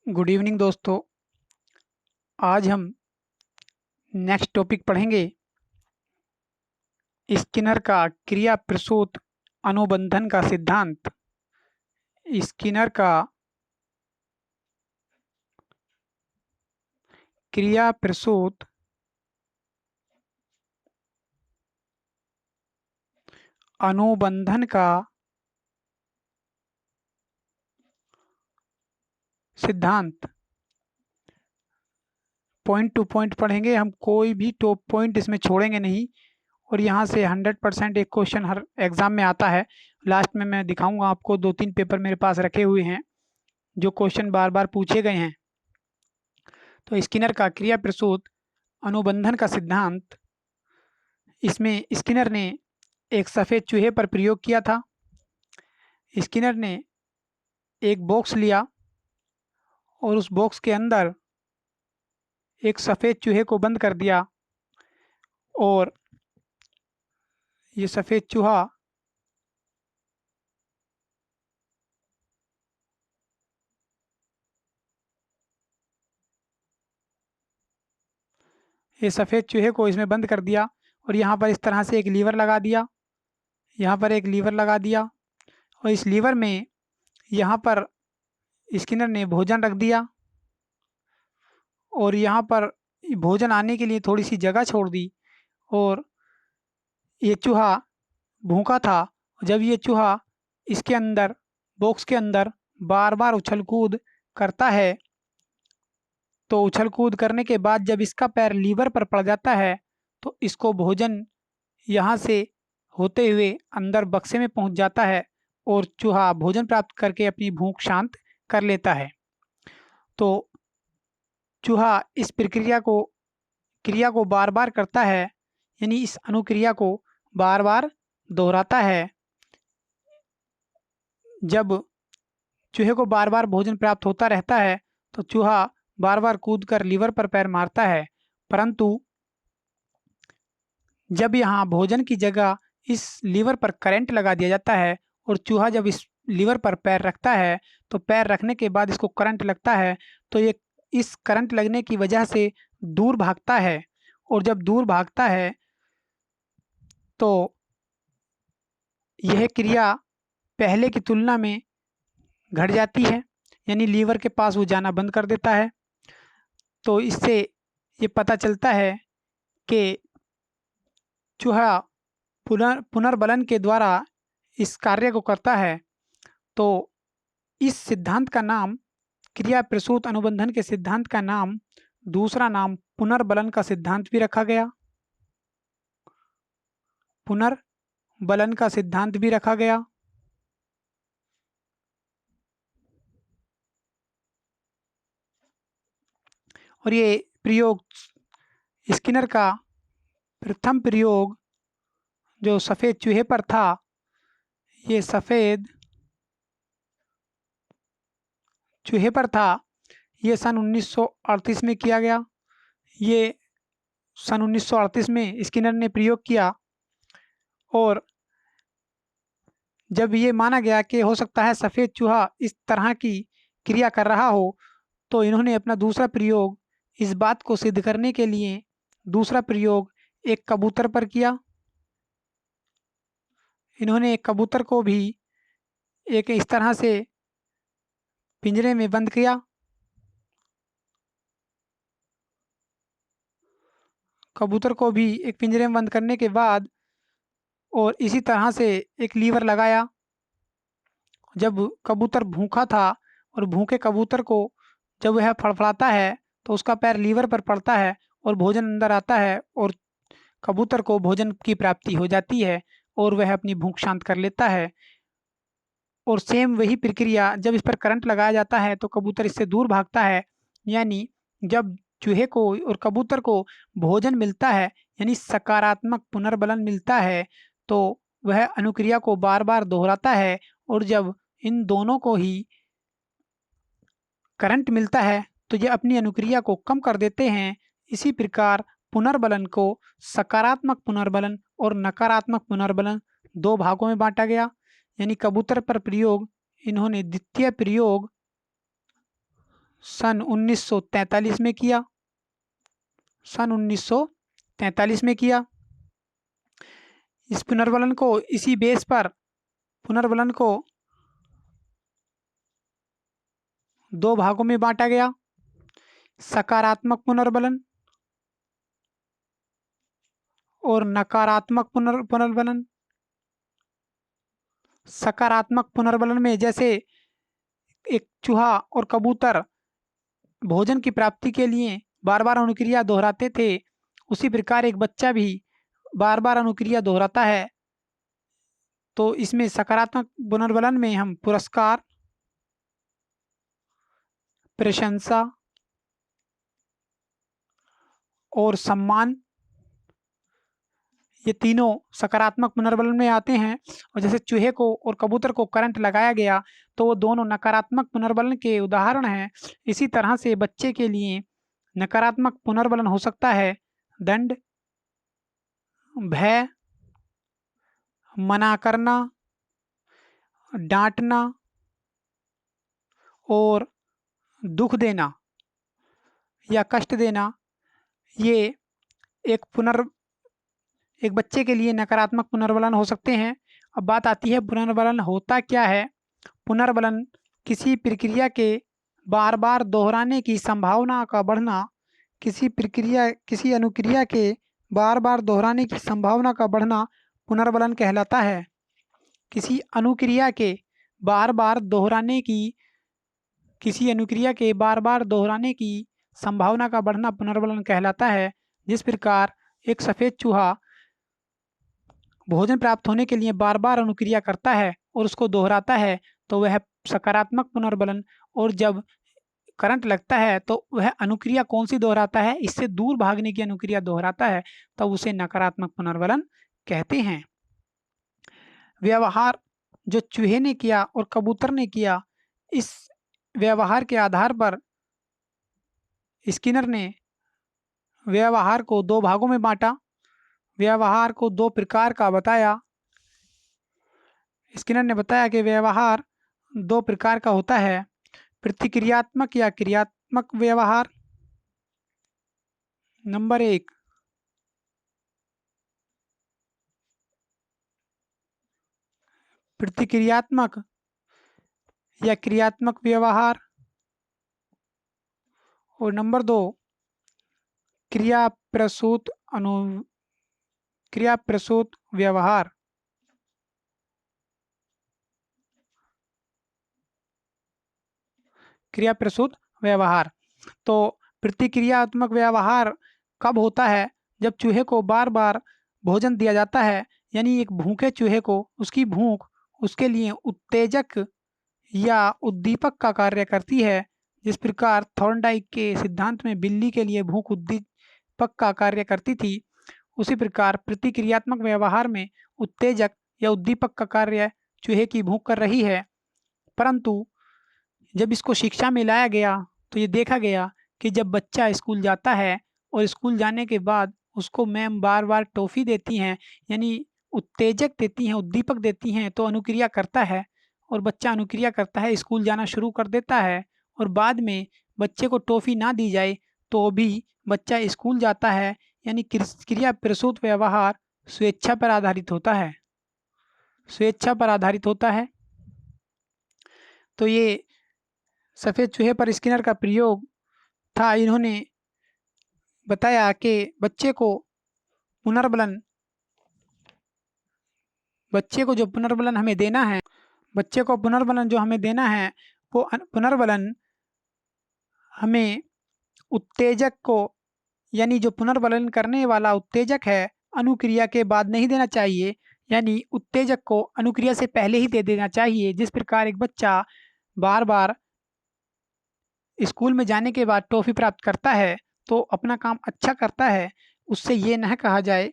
Good evening दोस्तों। आज हम नेक्स्ट टॉपिक पढ़ेंगे स्किनर का क्रिया प्रसूत अनुबंधन का सिद्धांत। स्किनर का क्रिया प्रसूत अनुबंधन का सिद्धांत पॉइंट टू पॉइंट पढ़ेंगे हम, कोई भी टॉप पॉइंट इसमें छोड़ेंगे नहीं। और यहाँ से 100% एक क्वेश्चन हर एग्जाम में आता है। लास्ट में मैं दिखाऊंगा आपको, 2-3 पेपर मेरे पास रखे हुए हैं जो क्वेश्चन बार बार पूछे गए हैं। तो स्किनर का क्रिया प्रसूत अनुबंधन का सिद्धांत, इसमें स्किनर ने एक सफ़ेद चूहे पर प्रयोग किया था। स्किनर ने एक बॉक्स लिया और उस बॉक्स के अंदर एक सफ़ेद चूहे को बंद कर दिया और ये सफ़ेद चूहा ये सफ़ेद चूहे को इसमें बंद कर दिया और यहाँ पर इस तरह से एक लीवर लगा दिया। यहाँ पर एक लीवर लगा दिया और इस लीवर में यहाँ पर स्किनर ने भोजन रख दिया और यहाँ पर भोजन आने के लिए थोड़ी सी जगह छोड़ दी। और ये चूहा भूखा था। जब ये चूहा इसके अंदर, बॉक्स के अंदर बार बार उछल कूद करता है, तो उछल कूद करने के बाद जब इसका पैर लीवर पर पड़ जाता है तो इसको भोजन यहाँ से होते हुए अंदर बक्से में पहुँच जाता है और चूहा भोजन प्राप्त करके अपनी भूख शांत कर लेता है। तो चूहा इस क्रिया को बार बार करता है, यानी इस अनुक्रिया को बार बार दोहराता है। जब चूहे को बार बार भोजन प्राप्त होता रहता है तो चूहा बार बार कूदकर लीवर पर पैर मारता है, परंतु जब यहाँ भोजन की जगह इस लीवर पर करंट लगा दिया जाता है और चूहा जब इस लीवर पर पैर रखता है तो पैर रखने के बाद इसको करंट लगता है, तो ये इस करंट लगने की वजह से दूर भागता है। और जब दूर भागता है तो यह क्रिया पहले की तुलना में घट जाती है, यानी लीवर के पास वो जाना बंद कर देता है। तो इससे ये पता चलता है कि चूहा पुनर्बलन के द्वारा इस कार्य को करता है। तो इस सिद्धांत का नाम, क्रिया प्रसूत अनुबंधन के सिद्धांत का नाम, दूसरा नाम पुनर्बलन का सिद्धांत भी रखा गया। पुनर्बलन का सिद्धांत भी रखा गया। और ये प्रयोग, स्किनर का प्रथम प्रयोग जो सफ़ेद चूहे पर था, ये सफ़ेद चूहे पर था, ये सन 1938 में किया गया। ये सन 1938 में स्किनर ने प्रयोग किया और जब ये माना गया कि हो सकता है सफ़ेद चूहा इस तरह की क्रिया कर रहा हो, तो इन्होंने अपना दूसरा प्रयोग इस बात को सिद्ध करने के लिए दूसरा प्रयोग एक कबूतर पर किया। इन्होंने एक कबूतर को भी एक इस तरह से पिंजरे में बंद किया। कबूतर को भी एक पिंजरे में बंद करने के बाद और इसी तरह से एक लीवर लगाया। जब कबूतर भूखा था और भूखे कबूतर को जब वह फड़फड़ाता है तो उसका पैर लीवर पर पड़ता है और भोजन अंदर आता है और कबूतर को भोजन की प्राप्ति हो जाती है और वह अपनी भूख शांत कर लेता है। और सेम वही प्रक्रिया जब इस पर करंट लगाया जाता है तो कबूतर इससे दूर भागता है। यानी जब चूहे को और कबूतर को भोजन मिलता है, यानी सकारात्मक पुनर्बलन मिलता है, तो वह अनुक्रिया को बार बार दोहराता है। और जब इन दोनों को ही करंट मिलता है तो ये अपनी अनुक्रिया को कम कर देते हैं। इसी प्रकार पुनर्बलन को सकारात्मक पुनर्बलन और नकारात्मक पुनर्बलन दो भागों में बांटा गया। यानी कबूतर पर प्रयोग इन्होंने द्वितीय प्रयोग सन 1943 में किया, सन 1943 में किया। इस पुनर्बलन को इसी बेस पर पुनर्बलन को दो भागों में बांटा गया, सकारात्मक पुनर्बलन और नकारात्मक पुनर्बलन। सकारात्मक पुनर्बलन में जैसे एक चूहा और कबूतर भोजन की प्राप्ति के लिए बार बार अनुक्रिया दोहराते थे, उसी प्रकार एक बच्चा भी बार बार अनुक्रिया दोहराता है। तो इसमें सकारात्मक पुनर्बलन में हम पुरस्कार, प्रशंसा और सम्मान, ये तीनों सकारात्मक पुनर्बलन में आते हैं। और जैसे चूहे को और कबूतर को करंट लगाया गया तो वो दोनों नकारात्मक पुनर्बलन के उदाहरण हैं। इसी तरह से बच्चे के लिए नकारात्मक पुनर्बलन हो सकता है दंड, भय, मना करना, डांटना और दुख देना या कष्ट देना। ये एक बच्चे के लिए नकारात्मक पुनर्बलन हो सकते हैं। अब बात आती है पुनर्बलन होता क्या है। पुनर्बलन किसी प्रक्रिया के बार बार दोहराने की संभावना का बढ़ना, किसी अनुक्रिया के बार बार दोहराने की संभावना का बढ़ना पुनर्बलन कहलाता है। किसी अनुक्रिया के बार बार दोहराने की संभावना का बढ़ना पुनर्बलन कहलाता है। जिस प्रकार एक सफ़ेद चूहा भोजन प्राप्त होने के लिए बार बार अनुक्रिया करता है और उसको दोहराता है तो वह सकारात्मक पुनर्बलन, और जब करंट लगता है तो वह अनुक्रिया कौन सी दोहराता है, इससे दूर भागने की अनुक्रिया दोहराता है, तब उसे नकारात्मक पुनर्बलन कहते हैं। व्यवहार जो चूहे ने किया और कबूतर ने किया, इस व्यवहार के आधार पर स्किनर ने व्यवहार को दो भागों में बांटा, व्यवहार को दो प्रकार का बताया। स्किनर ने बताया कि व्यवहार दो प्रकार का होता है, प्रतिक्रियात्मक या क्रियात्मक व्यवहार। नंबर 1, प्रतिक्रियात्मक या क्रियात्मक व्यवहार, और नंबर 2, क्रिया प्रसूत व्यवहार। क्रिया प्रसूत व्यवहार। तो प्रतिक्रियात्मक व्यवहार कब होता है, जब चूहे को बार बार भोजन दिया जाता है, यानी एक भूखे चूहे को उसकी भूख उसके लिए उत्तेजक या उद्दीपक का कार्य करती है। जिस प्रकार थॉर्नडाइक के सिद्धांत में बिल्ली के लिए भूख उद्दीपक का कार्य करती थी, उसी प्रकार प्रतिक्रियात्मक व्यवहार में उत्तेजक या उद्दीपक का कार्य चूहे की भूख कर रही है। परंतु जब इसको शिक्षा में लाया गया तो ये देखा गया कि जब बच्चा स्कूल जाता है और स्कूल जाने के बाद उसको मैम बार बार टॉफ़ी देती हैं, यानी उत्तेजक देती हैं, उद्दीपक देती हैं, तो अनुक्रिया करता है और बच्चा अनुक्रिया करता है, स्कूल जाना शुरू कर देता है। और बाद में बच्चे को टॉफ़ी ना दी जाए तो भी बच्चा स्कूल जाता है, यानी क्रिया प्रसूत व्यवहार स्वेच्छा पर आधारित होता है, स्वेच्छा पर आधारित होता है। तो ये सफ़ेद चूहे पर स्किनर का प्रयोग था। इन्होंने बताया कि बच्चे को जो पुनर्बलन हमें देना है, बच्चे को पुनर्बलन जो हमें देना है, वो पुनर्बलन हमें उत्तेजक को, यानी जो पुनर्बलन करने वाला उत्तेजक है, अनुक्रिया के बाद नहीं देना चाहिए, यानी उत्तेजक को अनुक्रिया से पहले ही दे देना चाहिए। जिस प्रकार एक बच्चा बार बार स्कूल में जाने के बाद टॉफ़ी प्राप्त करता है तो अपना काम अच्छा करता है, उससे ये न कहा जाए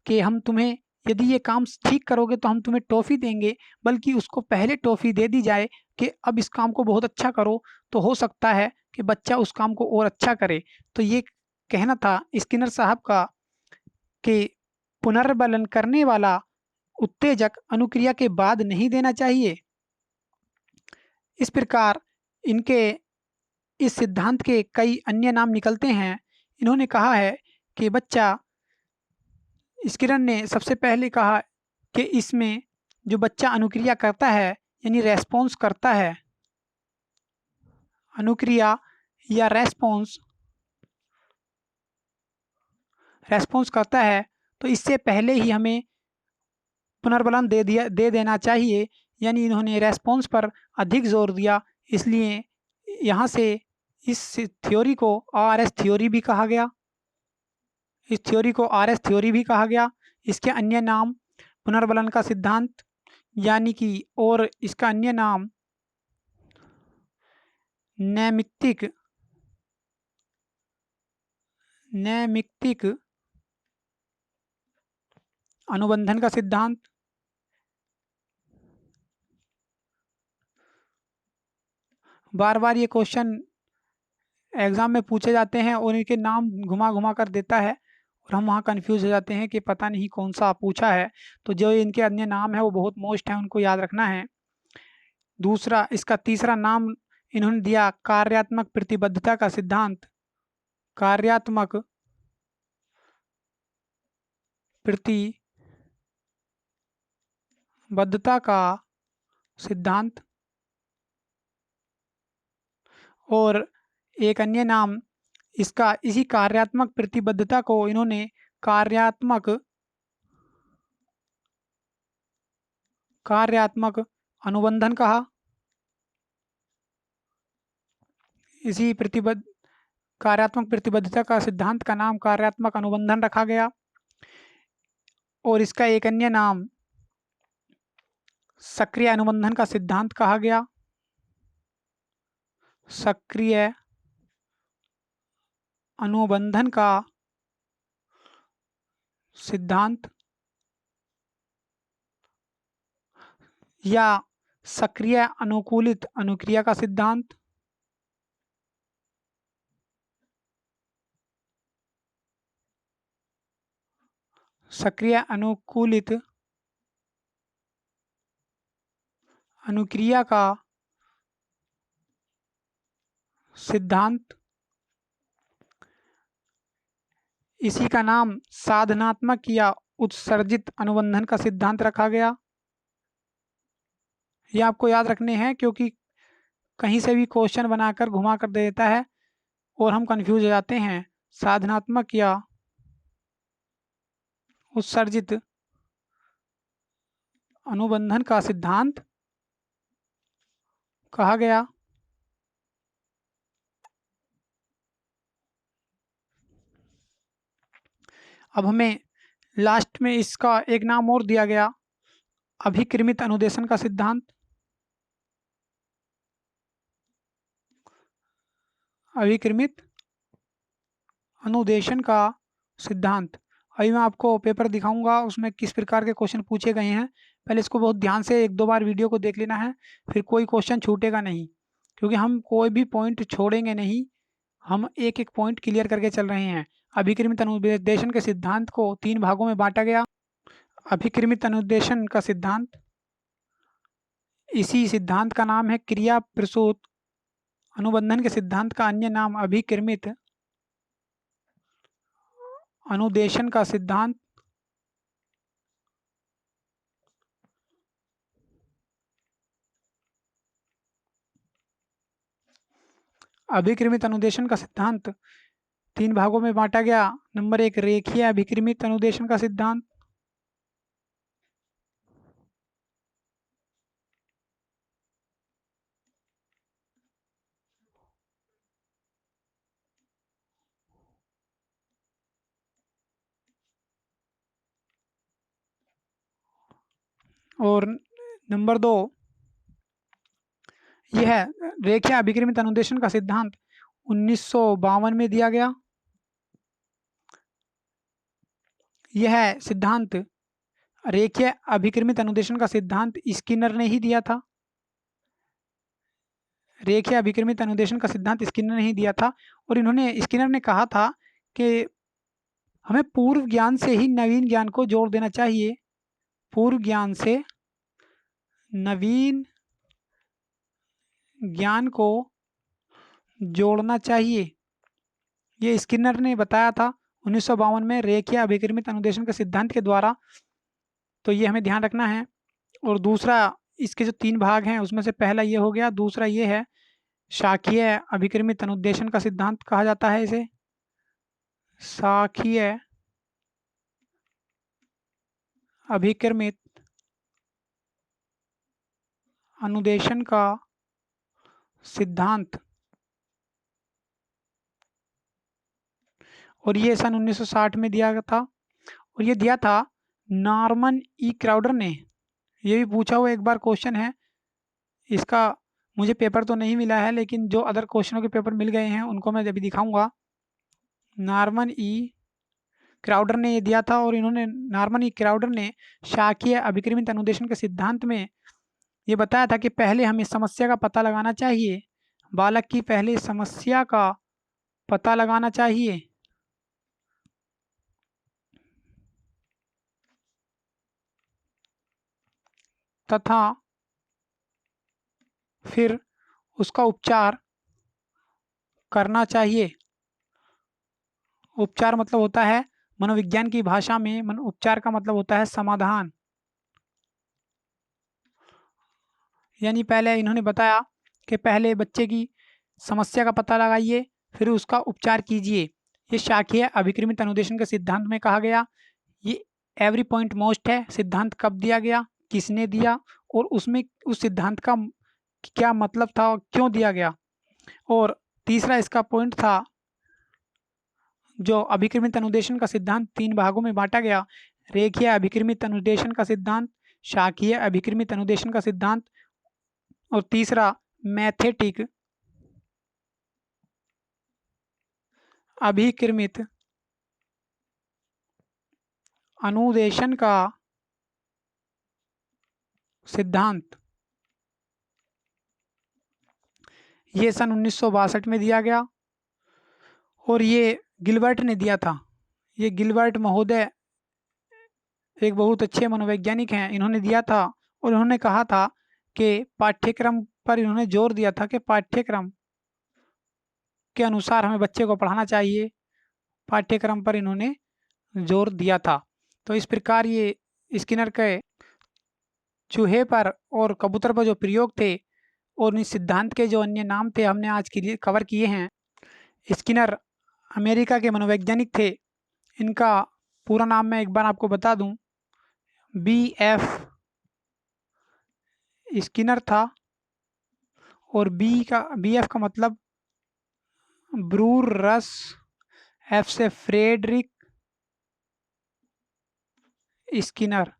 कि हम तुम्हें, यदि ये काम ठीक करोगे तो हम तुम्हें टॉफ़ी देंगे, बल्कि उसको पहले टॉफ़ी दे दी जाए कि अब इस काम को बहुत अच्छा करो, तो हो सकता है कि बच्चा उस काम को और अच्छा करे। तो ये कहना था स्किनर साहब का कि पुनर्बलन करने वाला उत्तेजक अनुक्रिया के बाद नहीं देना चाहिए। इस प्रकार इनके इस सिद्धांत के कई अन्य नाम निकलते हैं। इन्होंने कहा है कि बच्चा, स्किनर ने सबसे पहले कहा कि इसमें जो बच्चा अनुक्रिया करता है यानी रेस्पॉन्स करता है, अनुक्रिया या रेस्पॉन्स करता है, तो इससे पहले ही हमें पुनर्बलन दे देना चाहिए, यानी इन्होंने रेस्पॉन्स पर अधिक जोर दिया। इसलिए यहाँ से इस थ्योरी को आरएस थ्योरी भी कहा गया। इस थ्योरी को आरएस थ्योरी भी कहा गया। इसके अन्य नाम पुनर्बलन का सिद्धांत, यानी कि, और इसका अन्य नाम नैमित्तिक अनुबंधन का सिद्धांत। बार बार ये क्वेश्चन एग्जाम में पूछे जाते हैं और इनके नाम घुमा घुमा कर देता है और हम वहाँ कंफ्यूज हो जाते हैं कि पता नहीं कौन सा पूछा है। तो जो इनके अन्य नाम है वो बहुत मोस्ट है, उनको याद रखना है। दूसरा, इसका तीसरा नाम इन्होंने दिया कार्यात्मक प्रतिबद्धता का सिद्धांत। कार्यात्मक प्रतिबद्धता का सिद्धांत। और एक अन्य नाम इसका, इसी कार्यात्मक प्रतिबद्धता को इन्होंने कार्यात्मक अनुबंधन कहा। इसी कार्यात्मक प्रतिबद्धता का सिद्धांत का नाम कार्यात्मक अनुबंधन रखा गया। और इसका एक अन्य नाम सक्रिय अनुबंधन का सिद्धांत कहा गया। सक्रिय अनुबंधन का सिद्धांत या सक्रिय अनुकूलित अनुक्रिया का सिद्धांत। सक्रिय अनुकूलित अनुक्रिया का सिद्धांत। इसी का नाम साधनात्मक या उत्सर्जित अनुबंधन का सिद्धांत रखा गया। ये आपको याद रखने हैं क्योंकि कहीं से भी क्वेश्चन बनाकर घुमा कर दे देता है और हम कंफ्यूज हो जाते हैं। साधनात्मक या उत्सर्जित अनुबंधन का सिद्धांत कहा गया। अब हमें लास्ट में इसका एक नाम और दिया गया, अभिक्रमित अनुदेशन का सिद्धांत। अभिक्रमित अनुदेशन का सिद्धांत। अभी मैं आपको पेपर दिखाऊंगा, उसमें किस प्रकार के क्वेश्चन पूछे गए हैं। पहले इसको बहुत ध्यान से एक दो बार वीडियो को देख लेना है, फिर कोई क्वेश्चन छूटेगा नहीं, क्योंकि हम कोई भी पॉइंट छोड़ेंगे नहीं, हम एक एक पॉइंट क्लियर करके चल रहे हैं। अभिक्रमित अनुदेशन के सिद्धांत को 3 भागों में बांटा गया। अभिक्रमित अनुदेशन का सिद्धांत, इसी सिद्धांत का नाम है क्रिया प्रसूत अनुबंधन के सिद्धांत का अन्य नाम अभिक्रमित अनुदेशन का सिद्धांत। अभिक्रमित अनुदेशन का सिद्धांत 3 भागों में बांटा गया। नंबर 1, रेखीय अभिक्रमित अनुदेशन का सिद्धांत। और नंबर 2, यह है रेखीय अभिक्रमित अनुदेशन का सिद्धांत 1952 में दिया गया। यह सिद्धांत, रेखीय अभिक्रमित अनुदेशन का सिद्धांत स्किनर ने ही दिया था। रेखीय अभिक्रमित अनुदेशन का सिद्धांत स्किनर ने ही दिया था। और स्किनर ने कहा था कि हमें पूर्व ज्ञान से ही नवीन ज्ञान को जोड़ देना चाहिए। पूर्व ज्ञान से नवीन ज्ञान को जोड़ना चाहिए। ये स्किनर ने बताया था 1952 में रेखीय अभिकर्मित अनुदेशन के सिद्धांत के द्वारा। तो ये हमें ध्यान रखना है। और दूसरा, इसके जो 3 भाग हैं उसमें से पहला ये हो गया, दूसरा ये है शाखीय अभिकर्मित अनुदेशन का सिद्धांत कहा जाता है इसे। शाखीय अभिकर्मित अनुदेशन का सिद्धांत, और ये सन 1960 में दिया गया था। और ये दिया था नॉर्मन ई क्राउडर ने। ये भी पूछा हुआ एक बार क्वेश्चन है इसका। मुझे पेपर तो नहीं मिला है, लेकिन जो अदर क्वेश्चनों के पेपर मिल गए हैं उनको मैं अभी दिखाऊंगा। नॉर्मन ई क्राउडर ने ये दिया था, और इन्होंने नॉर्मन ई क्राउडर ने शाखीय अभिकर्मित अनुदेशन के सिद्धांत में ये बताया था कि पहले हमें समस्या का पता लगाना चाहिए। बालक की पहले समस्या का पता लगाना चाहिए, तथा फिर उसका उपचार करना चाहिए। उपचार मतलब होता है, मनोविज्ञान की भाषा में उपचार का मतलब होता है समाधान। यानी पहले इन्होंने बताया कि पहले बच्चे की समस्या का पता लगाइए, फिर उसका उपचार कीजिए। ये शाखीय अभिकर्मित अनुदेशन के सिद्धांत में कहा गया। ये एवरी पॉइंट मोस्ट है। सिद्धांत कब दिया गया, किसने दिया, और उसमें उस सिद्धांत का क्या मतलब था और क्यों दिया गया। और तीसरा इसका पॉइंट था, जो अभिकर्मित अनुदेशन का सिद्धांत 3 भागों में बांटा गया। रेखीय अभिकर्मित अनुदेशन का सिद्धांत, शाखीय अभिकर्मित अनुदेशन का सिद्धांत, और तीसरा मैथेटिक अभिकर्मित अनुदेशन का सिद्धांत। ये सन 1962 में दिया गया, और ये गिलबर्ट ने दिया था। ये गिलबर्ट महोदय एक बहुत अच्छे मनोवैज्ञानिक हैं। इन्होंने दिया था, और इन्होंने कहा था कि पाठ्यक्रम पर इन्होंने जोर दिया था कि पाठ्यक्रम के अनुसार हमें बच्चे को पढ़ाना चाहिए। पाठ्यक्रम पर इन्होंने जोर दिया था। तो इस प्रकार ये स्किनर के चूहे पर और कबूतर पर जो प्रयोग थे, और इस सिद्धांत के जो अन्य नाम थे हमने आज के लिए कवर किए हैं। स्किनर अमेरिका के मनोवैज्ञानिक थे। इनका पूरा नाम मैं एक बार आपको बता दूं। B.F. स्किनर था, और B.F. का मतलब ब्रूर रस, F से फ्रेडरिक स्किनर।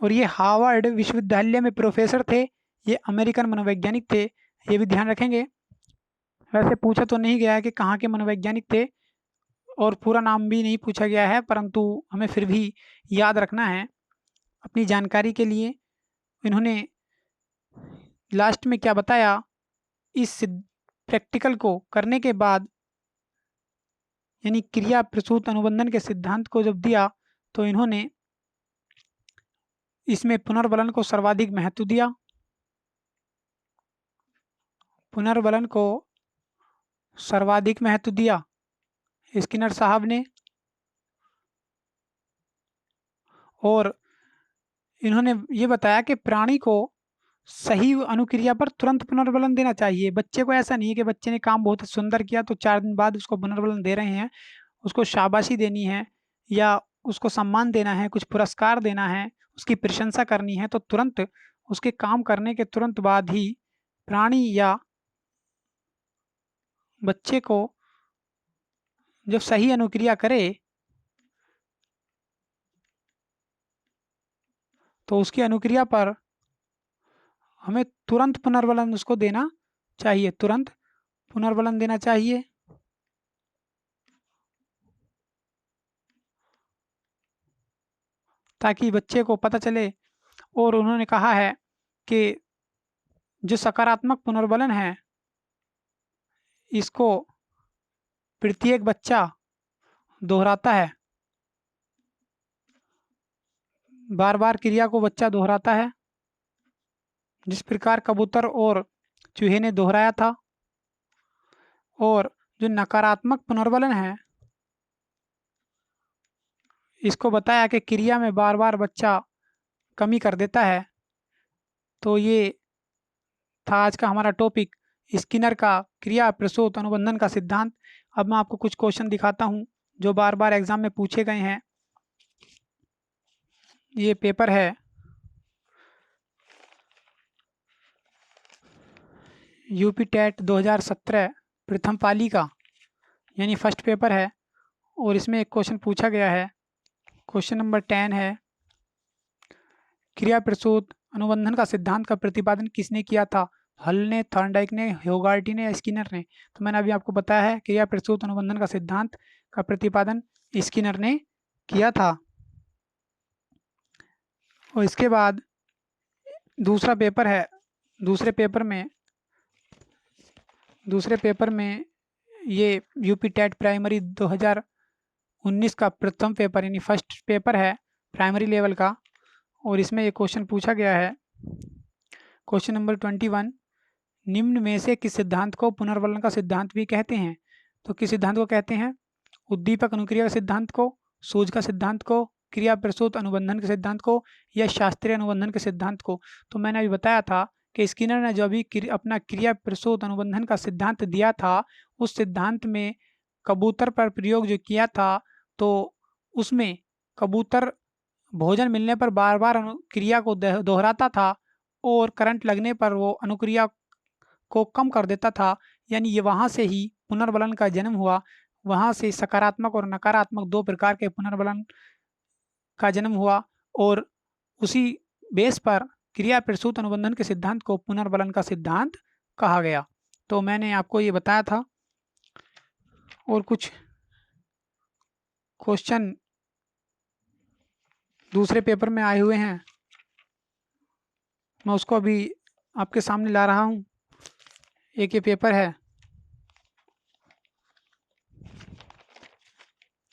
और ये हार्वर्ड विश्वविद्यालय में प्रोफेसर थे। ये अमेरिकन मनोवैज्ञानिक थे, ये भी ध्यान रखेंगे। वैसे पूछा तो नहीं गया है कि कहाँ के मनोवैज्ञानिक थे, और पूरा नाम भी नहीं पूछा गया है, परंतु हमें फिर भी याद रखना है अपनी जानकारी के लिए। इन्होंने लास्ट में क्या बताया, इस प्रैक्टिकल को करने के बाद, यानी क्रिया प्रसूत अनुबंधन के सिद्धांत को जब दिया, तो इन्होंने इसमें पुनर्बलन को सर्वाधिक महत्व दिया। पुनर्बलन को सर्वाधिक महत्व दिया स्किनर साहब ने। और इन्होंने ये बताया कि प्राणी को सही अनुक्रिया पर तुरंत पुनर्बलन देना चाहिए। बच्चे को ऐसा नहीं है कि बच्चे ने काम बहुत सुंदर किया तो 4 दिन बाद उसको पुनर्बलन दे रहे हैं। उसको शाबाशी देनी है, या उसको सम्मान देना है, कुछ पुरस्कार देना है, उसकी प्रशंसा करनी है, तो तुरंत उसके काम करने के तुरंत बाद ही प्राणी या बच्चे को जब सही अनुक्रिया करे तो उसकी अनुक्रिया पर हमें तुरंत पुनर्बलन उसको देना चाहिए, तुरंत पुनर्बलन देना चाहिए। ताकि बच्चे को पता चले। और उन्होंने कहा है कि जो सकारात्मक पुनर्बलन है, इसको प्रत्येक बच्चा दोहराता है। बार बार क्रिया को बच्चा दोहराता है। जिस प्रकार कबूतर और चूहे ने दोहराया था। और जो नकारात्मक पुनर्बलन है, इसको बताया कि क्रिया में बार बार बच्चा कमी कर देता है। तो ये था आज का हमारा टॉपिक, स्किनर का क्रिया प्रसूत अनुबंधन का सिद्धांत। अब मैं आपको कुछ क्वेश्चन दिखाता हूँ जो बार बार एग्जाम में पूछे गए हैं। ये पेपर है यूपी टेट 2017 प्रथम पाली का, यानी फर्स्ट पेपर है। और इसमें एक क्वेश्चन पूछा गया है, क्वेश्चन नंबर 10 है, क्रिया प्रसूत अनुबंधन का सिद्धांत का प्रतिपादन किसने किया था? हल ने, थॉर्नडाइक ने, होगार्टी ने या स्किनर ने? तो मैंने अभी आपको बताया है क्रिया प्रसूत अनुबंधन का सिद्धांत का प्रतिपादन स्किनर ने किया था। और इसके बाद दूसरा पेपर है, दूसरे पेपर में ये यूपी टेट प्राइमरी 2019 का प्रथम पेपर यानी फर्स्ट पेपर है प्राइमरी लेवल का। और इसमें ये क्वेश्चन पूछा गया है, क्वेश्चन नंबर 21, निम्न में से किस सिद्धांत को पुनर्बलन का सिद्धांत भी कहते हैं? तो किस सिद्धांत को कहते हैं? उद्दीपक अनुक्रिया के सिद्धांत को, सूझ का सिद्धांत को, क्रिया प्रसूत अनुबंधन के सिद्धांत को, या शास्त्रीय अनुबंधन के सिद्धांत को? तो मैंने अभी बताया था कि स्किनर ने जो अभी अपना क्रिया प्रसूत अनुबंधन का सिद्धांत दिया था, उस सिद्धांत में कबूतर पर प्रयोग जो किया था, तो उसमें कबूतर भोजन मिलने पर बार बार अनुक्रिया को दोहराता था और करंट लगने पर वो अनुक्रिया को कम कर देता था। यानी ये वहाँ से ही पुनर्बलन का जन्म हुआ। वहाँ से सकारात्मक और नकारात्मक दो प्रकार के पुनर्बलन का जन्म हुआ और उसी बेस पर क्रिया प्रसूत अनुबंधन के सिद्धांत को पुनर्बलन का सिद्धांत कहा गया। तो मैंने आपको ये बताया था। और कुछ क्वेश्चन दूसरे पेपर में आए हुए हैं, मैं उसको अभी आपके सामने ला रहा हूँ। एक ये पेपर है,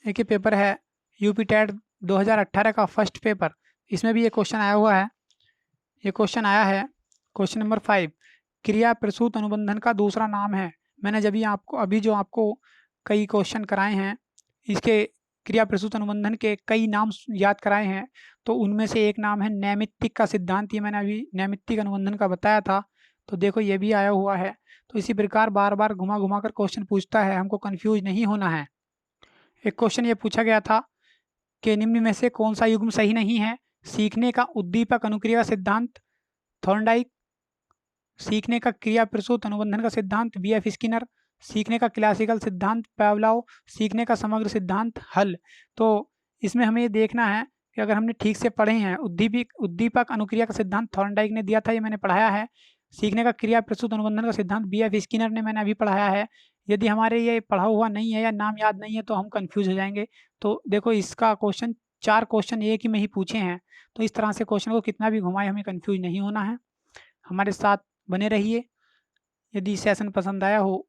एक ये पेपर है यूपी टेट 2018 का फर्स्ट पेपर। इसमें भी ये क्वेश्चन आया हुआ है। ये क्वेश्चन आया है क्वेश्चन नंबर 5, क्रिया प्रसूत अनुबंधन का दूसरा नाम है? मैंने जब अभी जो आपको कई क्वेश्चन कराए हैं, इसके क्रिया प्रसूत अनुबंधन के कई नाम याद कराए हैं। तो उनमें से एक नाम है नैमित्तिक का सिद्धांत। ये मैंने अभी नैमित्तिक अनुबंधन का बताया था। तो देखो ये भी आया हुआ है। तो इसी प्रकार बार बार घुमा घुमा कर क्वेश्चन पूछता है, हमको कंफ्यूज नहीं होना है। एक क्वेश्चन ये पूछा गया था कि निम्न में से कौन सा युग्म सही नहीं है? सीखने का उद्दीपक अनुक्रिया सिद्धांत थॉर्नडाइक, सीखने का क्रिया प्रसूत अनुबंधन का सिद्धांत BF स्किनर, सीखने का क्लासिकल सिद्धांत पावलोव, सीखने का समग्र सिद्धांत हल। तो इसमें हमें ये देखना है कि अगर हमने ठीक से पढ़े हैं, उद्दीपक अनुक्रिया का सिद्धांत थॉर्नडाइक ने दिया था, ये मैंने पढ़ाया है। सीखने का क्रिया प्रसूत अनुबंधन का सिद्धांत BF स्किनर ने मैंने अभी पढ़ाया है। यदि हमारे ये पढ़ा हुआ नहीं है या नाम याद नहीं है तो हम कंफ्यूज हो जाएंगे। तो देखो इसका क्वेश्चन 4 क्वेश्चन एक ही में ही पूछे हैं। तो इस तरह से क्वेश्चन को कितना भी घुमाए हमें कंफ्यूज नहीं होना है। हमारे साथ बने रहिए। यदि सेशन पसंद आया हो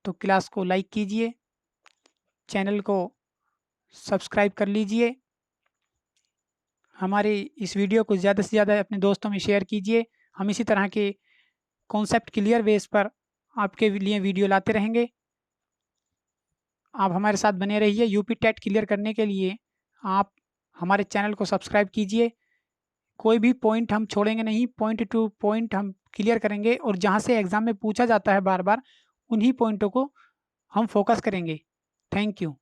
तो क्लास को लाइक कीजिए, चैनल को सब्सक्राइब कर लीजिए, हमारे इस वीडियो को ज़्यादा से ज़्यादा अपने दोस्तों में शेयर कीजिए। हम इसी तरह के कॉन्सेप्ट क्लियर बेस पर आपके लिए वीडियो लाते रहेंगे। आप हमारे साथ बने रहिए। यूपी टेट क्लियर करने के लिए आप हमारे चैनल को सब्सक्राइब कीजिए। कोई भी पॉइंट हम छोड़ेंगे नहीं, पॉइंट टू पॉइंट हम क्लियर करेंगे और जहाँ से एग्ज़ाम में पूछा जाता है बार बार, उन्हीं पॉइंटों को हम फोकस करेंगे। Thank you.